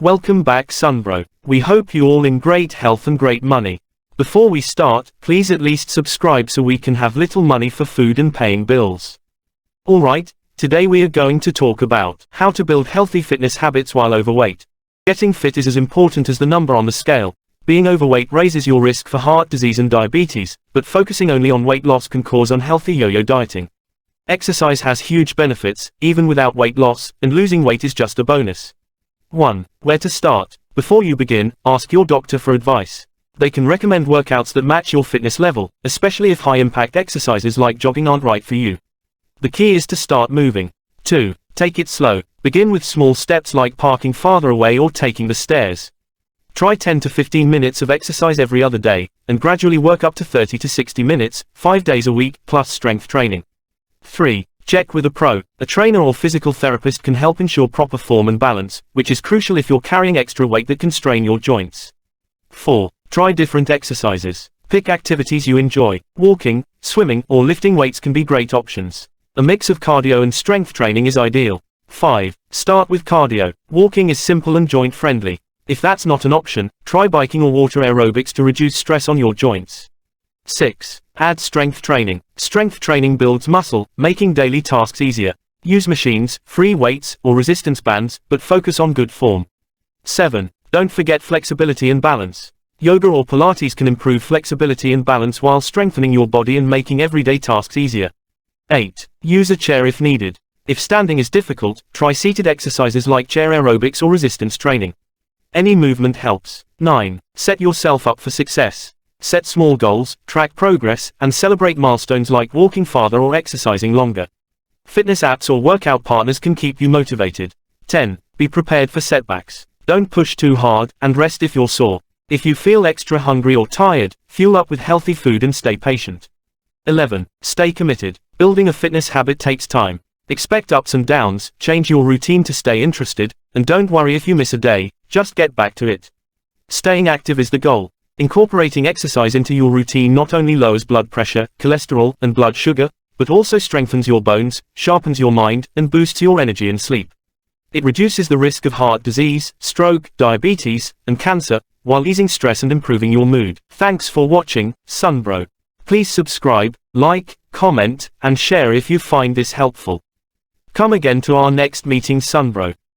Welcome back Sunbro. We hope you all in great health and great money. Before we start, please at least subscribe so we can have little money for food and paying bills. Alright, today we are going to talk about how to build healthy fitness habits while overweight. Getting fit is as important as the number on the scale. Being overweight raises your risk for heart disease and diabetes, but focusing only on weight loss can cause unhealthy yo-yo dieting. Exercise has huge benefits, even without weight loss, and losing weight is just a bonus. 1. Where to start? Before you begin, ask your doctor for advice. They can recommend workouts that match your fitness level, especially if high-impact exercises like jogging aren't right for you. The key is to start moving. 2. Take it slow. Begin with small steps like parking farther away or taking the stairs. Try 10 to 15 minutes of exercise every other day, and gradually work up to 30 to 60 minutes, 5 days a week, plus strength training. 3. Check with a pro. A trainer or physical therapist can help ensure proper form and balance, which is crucial if you're carrying extra weight that can strain your joints. 4. Try different exercises. Pick activities you enjoy. Walking, swimming, or lifting weights can be great options. A mix of cardio and strength training is ideal. 5. Start with cardio. Walking is simple and joint-friendly. If that's not an option, try biking or water aerobics to reduce stress on your joints. 6. Add strength training. Strength training builds muscle, making daily tasks easier. Use machines, free weights, or resistance bands, but focus on good form. 7. Don't forget flexibility and balance. Yoga or Pilates can improve flexibility and balance while strengthening your body and making everyday tasks easier. 8. Use a chair if needed. If standing is difficult, try seated exercises like chair aerobics or resistance training. Any movement helps. 9. Set yourself up for success. Set small goals, track progress, and celebrate milestones like walking farther or exercising longer. Fitness apps or workout partners can keep you motivated. 10. Be prepared for setbacks. Don't push too hard, and rest if you're sore. If you feel extra hungry or tired, fuel up with healthy food and stay patient. 11. Stay committed. Building a fitness habit takes time. Expect ups and downs, change your routine to stay interested, and don't worry if you miss a day, just get back to it. Staying active is the goal. Incorporating exercise into your routine not only lowers blood pressure, cholesterol, and blood sugar, but also strengthens your bones, sharpens your mind, and boosts your energy and sleep. It reduces the risk of heart disease, stroke, diabetes, and cancer, while easing stress and improving your mood. Thanks for watching, Sunbro. Please subscribe, like, comment, and share if you find this helpful. Come again to our next meeting Sunbro.